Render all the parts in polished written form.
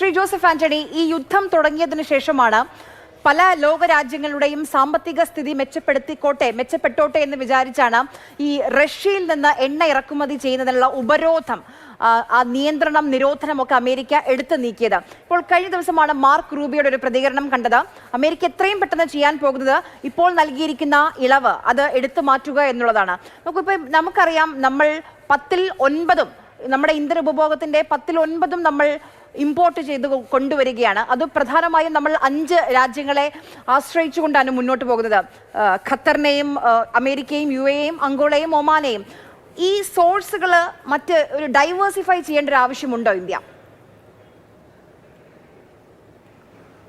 Shri Joseph Antony, ഈ യുദ്ധം തുടങ്ങിയതിനു ശേഷമാണ് പല ലോകരാജ്യങ്ങളുടെയും സാമ്പത്തിക സ്ഥിതി മെച്ചപ്പെട്ടോട്ടെ എന്ന് വിചാരിച്ചാണ് ഈ റഷ്യയിൽ നിന്ന് എണ്ണ ഇറക്കുമതി ചെയ്യുന്നതിനുള്ള ഉപരോധം, നിരോധനമൊക്കെ അമേരിക്ക എടുത്തു നീക്കിയത്. ഇപ്പോൾ കഴിഞ്ഞ ദിവസമാണ് മാർക്ക് റൂബിയോയുടെ ഒരു പ്രതികരണം കണ്ടത്. അമേരിക്ക എത്രയും പെട്ടെന്ന് ചെയ്യാൻ പോകുന്നത് ഇപ്പോൾ നൽകിയിരിക്കുന്ന ഇളവ് അത് എടുത്തു മാറ്റുക എന്നുള്ളതാണ്. നമുക്കറിയാം, നമ്മൾ 10-9 നമ്മുടെ ഇന്ധന ഉപഭോഗത്തിന്റെ 10-9 നമ്മൾ ഇമ്പോർട്ട് ചെയ്ത് കൊണ്ടുവരികയാണ്. അത് പ്രധാനമായും നമ്മൾ 5 രാജ്യങ്ങളെ ആശ്രയിച്ചുകൊണ്ടാണ് മുന്നോട്ട് പോകുന്നത്. ഖത്തറിനെയും അമേരിക്കയും UAEയും അങ്കോളയും ഒമാനെയും. ഈ സോഴ്സുകൾ മറ്റ് ഒരു ഡൈവേഴ്സിഫൈ ചെയ്യേണ്ട ഒരു ആവശ്യമുണ്ടോ ഇന്ത്യ?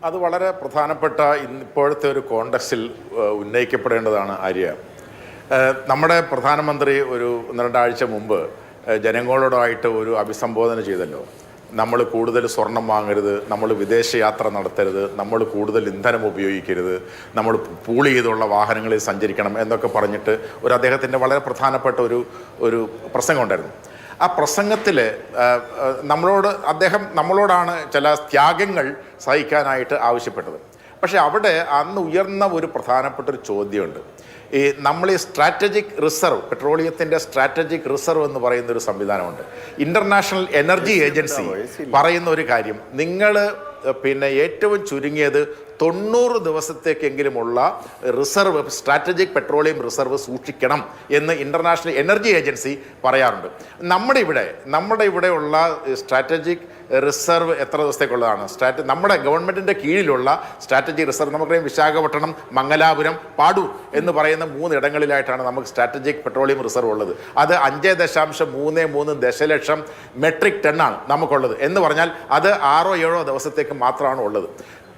അത് വളരെ പ്രധാനപ്പെട്ട ഇപ്പോഴത്തെ ഒരു കോണ്ടക്സ്റ്റിൽ ഉന്നയിക്കപ്പെടേണ്ടതാണ് ആര്യ. നമ്മുടെ പ്രധാനമന്ത്രി ഒരു 1-2 ആഴ്ച മുമ്പ് ജനങ്ങളോടായിട്ട് ഒരു അഭിസംബോധന ചെയ്തല്ലോ. നമ്മൾ കൂടുതൽ സ്വർണം വാങ്ങരുത്, നമ്മൾ വിദേശയാത്ര നടത്തരുത്, നമ്മൾ കൂടുതൽ ഇന്ധനം ഉപയോഗിക്കരുത്, നമ്മൾ പൂൾ ചെയ്തുള്ള വാഹനങ്ങളിൽ സഞ്ചരിക്കണം എന്നൊക്കെ പറഞ്ഞിട്ട് അദ്ദേഹത്തിൻ്റെ വളരെ പ്രധാനപ്പെട്ട ഒരു പ്രസംഗം ഉണ്ടായിരുന്നു. ആ പ്രസംഗത്തിൽ അദ്ദേഹം നമ്മളോടാണ് ചില ത്യാഗങ്ങൾ സഹിക്കാനായിട്ട് ആവശ്യപ്പെട്ടത്. പക്ഷേ അവിടെ അന്ന് ഉയർന്ന ഒരു പ്രധാനപ്പെട്ട ഒരു ചോദ്യമുണ്ട്. നമ്മൾ ഈ സ്ട്രാറ്റജിക് റിസർവ്, പെട്രോളിയത്തിൻ്റെ സ്ട്രാറ്റജിക് റിസർവ് എന്ന് പറയുന്ന ഒരു സംവിധാനമുണ്ട്. ഇൻ്റർനാഷണൽ എനർജി ഏജൻസി പറയുന്ന ഒരു കാര്യം, നിങ്ങൾ ഏറ്റവും ചുരുങ്ങിയത് 90 ദിവസത്തേക്കെങ്കിലുമുള്ള റിസർവ്, സ്ട്രാറ്റജിക് പെട്രോളിയം റിസർവ് സൂക്ഷിക്കണം എന്ന് ഇൻ്റർനാഷണൽ എനർജി ഏജൻസി പറയാറുണ്ട്. നമ്മുടെ ഇവിടെയുള്ള സ്ട്രാറ്റജിക് റിസർവ് എത്ര ദിവസത്തേക്കുള്ളതാണ്? നമ്മുടെ ഗവൺമെൻറ്റിൻ്റെ കീഴിലുള്ള സ്ട്രാറ്റജിക് റിസർവ് നമുക്കറിയാം. വിശാഖപട്ടണം, മംഗലാപുരം, പാടൂർ എന്ന് പറയുന്ന 3 ഇടങ്ങളിലായിട്ടാണ് നമുക്ക് സ്ട്രാറ്റജിക് പെട്രോളിയം റിസർവ് ഉള്ളത്. അത് 5.33 ദശലക്ഷം മെട്രിക് ടണ്ണാണ് നമുക്കുള്ളത്. എന്ന് പറഞ്ഞാൽ അത് 6-7 ദിവസത്തേക്ക് മാത്രമാണ് ഉള്ളത്.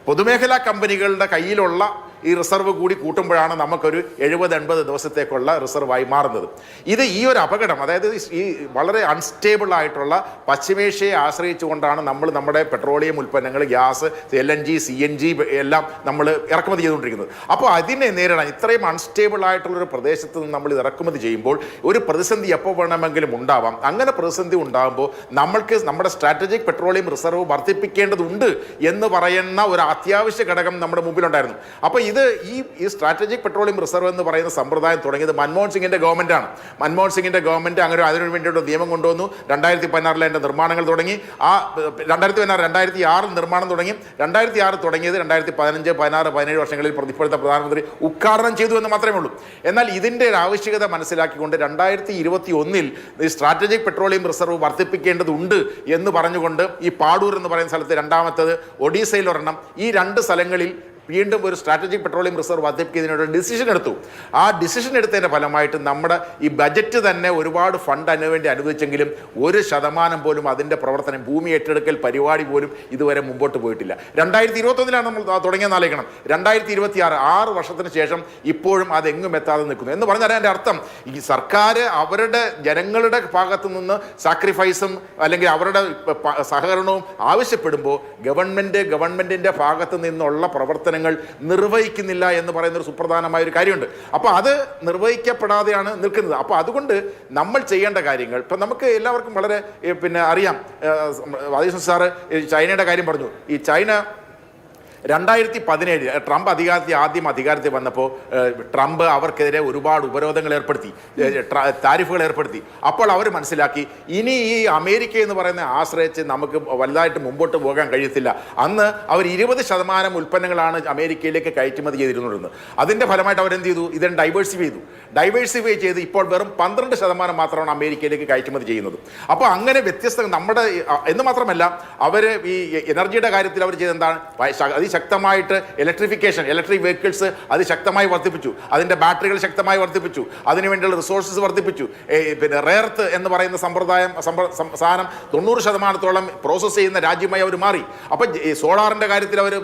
പൊതുമേഖലാ കമ്പനികളുടെ കയ്യിലുള്ള ഈ റിസർവ് കൂടി കൂട്ടുമ്പോഴാണ് നമുക്കൊരു 70-80 ദിവസത്തേക്കുള്ള റിസർവായി മാറുന്നത്. ഈ ഒരു അപകടം, അതായത് ഈ വളരെ അൺസ്റ്റേബിൾ ആയിട്ടുള്ള പശ്ചിമേഷ്യയെ ആശ്രയിച്ചുകൊണ്ടാണ് നമ്മുടെ പെട്രോളിയം ഉൽപ്പന്നങ്ങൾ, ഗ്യാസ്, LNG, CNG എല്ലാം നമ്മൾ ഇറക്കുമതി ചെയ്തുകൊണ്ടിരിക്കുന്നത്. അപ്പോൾ അതിനെ നേരിടാൻ ഇത്രയും അൺസ്റ്റേബിൾ ആയിട്ടുള്ളൊരു പ്രദേശത്ത് നിന്ന് നമ്മൾ ഇറക്കുമതി ചെയ്യുമ്പോൾ ഒരു പ്രതിസന്ധി എപ്പോൾ വേണമെങ്കിലും ഉണ്ടാവാം. അങ്ങനെ പ്രതിസന്ധി ഉണ്ടാകുമ്പോൾ നമ്മൾക്ക് നമ്മുടെ സ്ട്രാറ്റജിക് പെട്രോളിയം റിസർവ് വർദ്ധിപ്പിക്കേണ്ടതുണ്ട് എന്ന് പറയുന്ന ഒരു അത്യാവശ്യ ഘടകം നമ്മുടെ മുമ്പിലുണ്ടായിരുന്നു. അപ്പോൾ ഈ സ്ട്രാറ്റജിക് പെട്രോളിയം റിസർവ് എന്ന് പറയുന്ന സമ്പ്രദായം തുടങ്ങിയത് മൻമോഹൻ സിംഗിന്റെ ഗവൺമെന്റാണ്. മൻമോഹൻ സിംഗിന്റെ ഗവൺമെന്റ് അങ്ങനെ അതിനു വേണ്ടിയിട്ട് നിയമം കൊണ്ടുവന്നു. 2016 അതിന്റെ നിർമ്മാണങ്ങൾ തുടങ്ങി. 2006 നിർമ്മാണം തുടങ്ങി. 2006 തുടങ്ങിയത് 2015, 16, 17 വർഷങ്ങളിൽ ഇപ്പോഴത്തെ പ്രധാനമന്ത്രി ഉദ്ഘാടനം ചെയ്തു എന്ന് മാത്രമേ ഉള്ളൂ. എന്നാൽ ഇതിന്റെ ഒരു ആവശ്യകത മനസ്സിലാക്കിക്കൊണ്ട് 2021 ഈ സ്ട്രാറ്റജിക് പെട്രോളിയം റിസർവ് വർദ്ധിപ്പിക്കേണ്ടതുണ്ട് എന്ന് പറഞ്ഞുകൊണ്ട് ഈ പാടൂർ എന്ന് പറയുന്ന സ്ഥലത്ത് രണ്ടാമത്തത്, ഒഡീസയിൽ ഒരെണ്ണം, ഈ 2 സ്ഥലങ്ങളിൽ വീണ്ടും ഒരു സ്ട്രാറ്റജിക് പെട്രോളിയം റിസർവ് വർദ്ധിപ്പിക്കുന്നതിനൊരു ഡിസിഷൻ എടുത്തു. ആ ഡിസിഷൻ എടുത്തതിൻ്റെ ഫലമായിട്ട് നമ്മുടെ ഈ ബജറ്റ് തന്നെ ഒരുപാട് ഫണ്ട് അതിനുവേണ്ടി അനുവദിച്ചെങ്കിലും 1% പോലും അതിൻ്റെ പ്രവർത്തനം, ഭൂമി ഏറ്റെടുക്കൽ പരിപാടി പോലും ഇതുവരെ മുമ്പോട്ട് പോയിട്ടില്ല. 2021 നമ്മൾ തുടങ്ങിയെന്നാലേക്കണം. 2026, 6 വർഷത്തിന് ശേഷം ഇപ്പോഴും അതെങ്ങും എത്താതെ നിൽക്കുന്നു എന്ന് പറഞ്ഞാൽ അതിൻ്റെ അർത്ഥം ഈ സർക്കാർ അവരുടെ ജനങ്ങളുടെ ഭാഗത്തു നിന്ന് സാക്രിഫൈസും അല്ലെങ്കിൽ അവരുടെ സഹകരണവും ആവശ്യപ്പെടുമ്പോൾ ഗവൺമെൻറ്റിൻ്റെ ഭാഗത്തു നിന്നുള്ള പ്രവർത്തനം നിർവഹിക്കുന്നില്ല എന്ന് പറയുന്ന ഒരു സുപ്രധാനമായ ഒരു കാര്യമുണ്ട്. അപ്പോൾ അത് നിർവഹിക്കപ്പെടാതെയാണ് നിൽക്കുന്നത്. അപ്പോൾ അതുകൊണ്ട് നമ്മൾ ചെയ്യേണ്ട കാര്യങ്ങൾ, ഇപ്പം നമുക്ക് എല്ലാവർക്കും വളരെ അറിയാം. വാദീഷ് സാറ് ചൈനയുടെ കാര്യം പറഞ്ഞു. ഈ ചൈന 2017 ട്രംപ് ആദ്യം അധികാരത്തിൽ വന്നപ്പോൾ ട്രംപ് അവർക്കെതിരെ ഒരുപാട് ഉപരോധങ്ങൾ ഏർപ്പെടുത്തി, താരിഫുകൾ ഏർപ്പെടുത്തി. അപ്പോൾ അവർ മനസ്സിലാക്കി ഇനി ഈ അമേരിക്ക എന്ന് പറയുന്ന ആശ്രയിച്ച് നമുക്ക് വലുതായിട്ട് മുമ്പോട്ട് പോകാൻ കഴിയത്തില്ല. അന്ന് അവർ 20% ഉൽപ്പന്നങ്ങളാണ് അമേരിക്കയിലേക്ക് കയറ്റുമതി ചെയ്തിരുന്നത്. അതിൻ്റെ ഫലമായിട്ട് അവരെന്ത് ചെയ്തു? ഇതിനെ ഡൈവേഴ്സിഫൈ ചെയ്ത് ഇപ്പോൾ വെറും 12% മാത്രമാണ് അമേരിക്കയിലേക്ക് കയറ്റുമതി ചെയ്യുന്നത്. അപ്പോൾ അങ്ങനെ വ്യത്യസ്ത നമ്മുടെ എന്ന് മാത്രമല്ല, അവർ ഈ എനർജിയുടെ കാര്യത്തിൽ അവർ ചെയ്തെന്താണ്? ശക്തമായിട്ട് ഇലക്ട്രിക് വെഹിക്കിൾസ് അതിശക്തമായി വർദ്ധിപ്പിച്ചു. അതിൻ്റെ ബാറ്ററികൾ ശക്തമായി വർദ്ധിപ്പിച്ചു. അതിനുവേണ്ടിയുള്ള റിസോഴ്സസ് വർദ്ധിപ്പിച്ചു. റെയർത്ത് എന്ന് പറയുന്ന സാധനം 90% പ്രോസസ്സ് ചെയ്യുന്ന രാജ്യമായി അവർ മാറി. അപ്പം സോളാറിൻ്റെ കാര്യത്തിൽ അവർ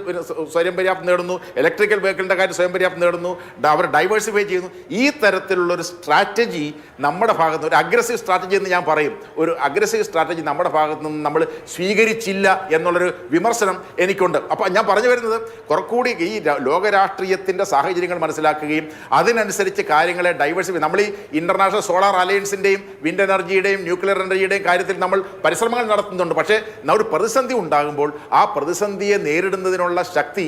സ്വയം പര്യാപ്തം നേടുന്നു. ഇലക്ട്രിക്കൽ വെഹിക്കിളിൻ്റെ കാര്യം സ്വയം പര്യാപ്തം നേടുന്നു. അവർ ഡൈവേഴ്സിഫൈ ചെയ്യുന്നു. ഈ തരത്തിലുള്ളൊരു സ്ട്രാറ്റജി നമ്മുടെ ഭാഗത്ത്, ഒരു അഗ്രസീവ് സ്ട്രാറ്റജി എന്ന് ഞാൻ പറയും, ഒരു അഗ്രസീവ് സ്ട്രാറ്റജി നമ്മുടെ ഭാഗത്ത് നിന്ന് നമ്മൾ സ്വീകരിച്ചില്ല എന്നുള്ളൊരു വിമർശനം എനിക്കുണ്ട്. അപ്പോൾ ഞാൻ പറഞ്ഞു വരുന്നത് കുറച്ചുകൂടി ഈ ലോക രാഷ്ട്രീയത്തിന്റെ സാഹചര്യങ്ങൾ മനസ്സിലാക്കുകയും അതിനനുസരിച്ച് കാര്യങ്ങളെ ഡൈവേഴ്സിഫൈ, നമ്മൾ ഈ ഇന്റർനാഷണൽ സോളാർ അലയൻസിന്റെയും വിൻഡ് എനർജിയുടെയും ന്യൂക്ലിയർ എനർജിയുടെയും കാര്യത്തിൽ നമ്മൾ പരിശ്രമങ്ങൾ നടത്തുന്നുണ്ട്. പക്ഷേ ഒരു പ്രതിസന്ധി ഉണ്ടാകുമ്പോൾ ആ പ്രതിസന്ധിയെ നേരിടുന്നതിനുള്ള ശക്തി,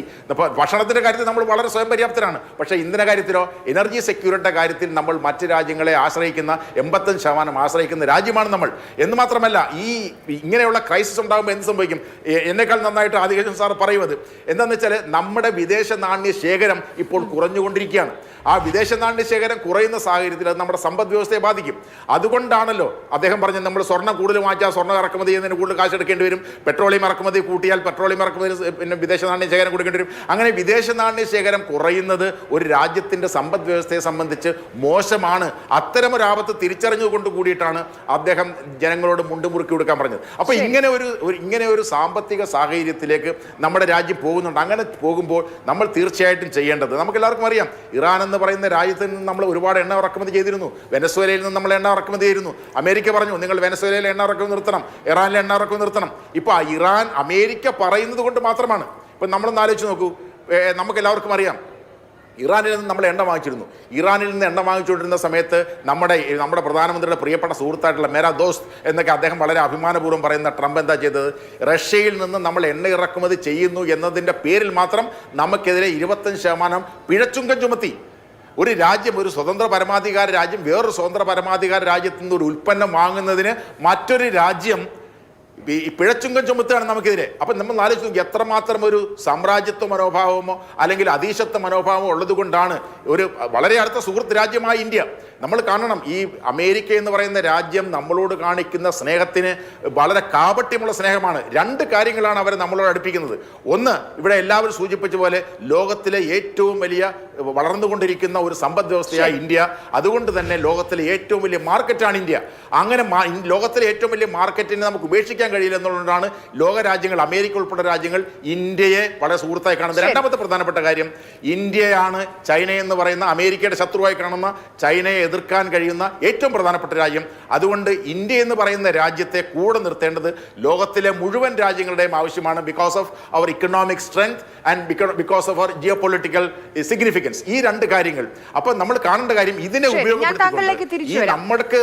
ഭക്ഷണത്തിന്റെ കാര്യത്തിൽ നമ്മൾ വളരെ സ്വയം പര്യാപ്തരാണ്. പക്ഷേ ഇന്ധന കാര്യത്തിലോ എനർജി സെക്യൂരിറ്റിയുടെ കാര്യത്തിൽ നമ്മൾ മറ്റ് രാജ്യങ്ങളെ ആശ്രയിക്കുന്ന 85% ആശ്രയിക്കുന്ന രാജ്യമാണ് നമ്മൾ. എന്ന് മാത്രമല്ല, ഈ ഇങ്ങനെയുള്ള ക്രൈസിസ് ഉണ്ടാകുമ്പോൾ എന്ത് സംഭവിക്കും? എന്നെക്കാൾ നന്നായിട്ട് ആദികേശൻ സാർ പറയുന്നത് എന്താണെന്ന് വെച്ചാൽ, നമ്മുടെ വിദേശ നാണ്യ ശേഖരം ഇപ്പോൾ കുറഞ്ഞുകൊണ്ടിരിക്കുകയാണ്. ആ വിദേശ നാണ്യ ശേഖരം കുറയുന്ന സാഹചര്യത്തിൽ അത് നമ്മുടെ സമ്പദ് വ്യവസ്ഥയെ ബാധിക്കും. അതുകൊണ്ടാണല്ലോ അദ്ദേഹം പറഞ്ഞത്, നമ്മൾ സ്വർണ്ണം കൂടുതൽ വാങ്ങിച്ചാൽ സ്വർണ്ണം ഇറക്കുമതി ചെയ്യുന്നതിന് കൂടുതൽ കാശ് എടുക്കേണ്ടി വരും, പെട്രോളിയം ഇറക്കുമതി കൂട്ടിയാൽ പെട്രോളിയം ഇറക്കുമതി പിന്നെ വിദേശ നാണ്യ ശേഖരം കൊടുക്കേണ്ടി വരും. അങ്ങനെ വിദേശ നാണ്യ ശേഖരം കുറയുന്നത് ഒരു രാജ്യത്തിൻ്റെ സമ്പദ് വ്യവസ്ഥയെ സംബന്ധിച്ച് മോശമാണ്. അത്തരമൊരു ആപത്ത് തിരിച്ചറിഞ്ഞുകൊണ്ട് കൂടിയിട്ടാണ് അദ്ദേഹം ജനങ്ങളോട് മുണ്ടുമുറുക്കി കൊടുക്കാൻ പറഞ്ഞത്. അപ്പോൾ ഇങ്ങനെ ഒരു സാമ്പത്തിക സാഹചര്യത്തിലേക്ക് നമ്മുടെ രാജ്യം പോകുന്നുണ്ട്. അങ്ങനെ പോകുമ്പോൾ നമ്മൾ തീർച്ചയായിട്ടും ചെയ്യേണ്ടത്, നമുക്ക് എല്ലാവർക്കും അറിയാം, ഇറാൻ എന്ന് പറയുന്ന രാജ്യത്തിൽ നിന്ന് നമ്മൾ ഒരുപാട് എണ്ണ ഇറക്കുമതി ചെയ്തിരുന്നു. വെനസ്വേലയിൽ നിന്ന് നമ്മൾ എണ്ണ ഇറക്കുമതി ചെയ്തിരുന്നു. അമേരിക്ക പറഞ്ഞു, നിങ്ങൾ വെനസ്വേലയിൽ എണ്ണ ഇറക്കുമതി നിർത്തണം, ഇറാനിലെ എണ്ണ ഇറക്കുമതി നിർത്തണം. ഇപ്പോൾ ഇറാൻ അമേരിക്ക പറയുന്നത് കൊണ്ട് മാത്രമാണ്. ഇപ്പം നമ്മളൊന്ന് ആലോചിച്ച് നോക്കൂ, നമുക്ക് എല്ലാവർക്കും അറിയാം, ഇറാനിൽ നിന്ന് നമ്മൾ എണ്ണ വാങ്ങിച്ചിരുന്നു. ഇറാനിൽ നിന്ന് എണ്ണ വാങ്ങിച്ചുകൊണ്ടിരുന്ന സമയത്ത് നമ്മുടെ പ്രധാനമന്ത്രിയുടെ പ്രിയപ്പെട്ട സുഹൃത്തായിട്ടുള്ള മേരാ ദോസ്ത് എന്നൊക്കെ അദ്ദേഹം വളരെ അഭിമാനപൂർവ്വം പറയുന്ന ട്രംപ് എന്താ ചെയ്തത്? റഷ്യയിൽ നിന്ന് നമ്മൾ എണ്ണ ഇറക്കുമതി ചെയ്യുന്നു എന്നതിൻ്റെ പേരിൽ മാത്രം നമുക്കെതിരെ 25% പിഴച്ചുങ്കം ചുമത്തി. ഒരു രാജ്യം, ഒരു സ്വതന്ത്ര പരമാധികാര രാജ്യം വേറൊരു സ്വതന്ത്ര പരമാധികാര രാജ്യത്തു നിന്ന് ഒരു ഉൽപ്പന്നം വാങ്ങുന്നതിന് മറ്റൊരു രാജ്യം ഈ പിഴച്ചുങ്കം ചുമത്തുകയാണ് നമുക്കെതിരെ. അപ്പം നമ്മൾ ആലോചിച്ച് നോക്കി, എത്രമാത്രം ഒരു സാമ്രാജ്യത്വ മനോഭാവമോ അല്ലെങ്കിൽ അധീശത്വ മനോഭാവമോ ഉള്ളത് കൊണ്ടാണ് ഒരു വളരെ അടുത്ത സുഹൃത്ത് രാജ്യമായ ഇന്ത്യ. നമ്മൾ കാണണം, ഈ അമേരിക്ക എന്ന് പറയുന്ന രാജ്യം നമ്മളോട് കാണിക്കുന്ന സ്നേഹത്തിന് വളരെ കാപട്യമുള്ള സ്നേഹമാണ്. 2 കാര്യങ്ങളാണ് അവർ നമ്മളോട് അടുപ്പിക്കുന്നത്. ഒന്ന്, ഇവിടെ എല്ലാവരും സൂചിപ്പിച്ച പോലെ ലോകത്തിലെ ഏറ്റവും വലിയ വളർന്നുകൊണ്ടിരിക്കുന്ന ഒരു സമ്പദ് വ്യവസ്ഥയായ ഇന്ത്യ. അതുകൊണ്ട് തന്നെ ലോകത്തിലെ ഏറ്റവും വലിയ മാർക്കറ്റാണ് ഇന്ത്യ. അങ്ങനെ ലോകത്തിലെ ഏറ്റവും വലിയ മാർക്കറ്റിനെ നമുക്ക് ഉപേക്ഷിക്കാൻ കഴിയില്ല എന്നുള്ളതാണ് ലോക രാജ്യങ്ങൾ, അമേരിക്ക ഉൾപ്പെടെ രാജ്യങ്ങൾ ഇന്ത്യയെ വളരെ സുഹൃത്തായി കാണുന്നത്. രണ്ടാമത്തെ പ്രധാനപ്പെട്ട കാര്യം, ഇന്ത്യയാണ് ചൈന എന്ന് പറയുന്ന അമേരിക്കയുടെ ശത്രുവായി കാണുന്ന, ചൈനയെ എതിർക്കാൻ കഴിയുന്ന ഏറ്റവും പ്രധാനപ്പെട്ട രാജ്യം. അതുകൊണ്ട് ഇന്ത്യ എന്ന് പറയുന്ന രാജ്യത്തെ കൂടെ നിർത്തേണ്ടത് ലോകത്തിലെ മുഴുവൻ രാജ്യങ്ങളുടെയും ആവശ്യമാണ്. Because of our economic strength and because of our geopolitical significance. ഈ 2 കാര്യങ്ങൾ. അപ്പോൾ നമ്മൾ കാണേണ്ട കാര്യം, ഇതിനെ ഉപയോഗപ്പെടുത്തി നമ്മൾക്ക്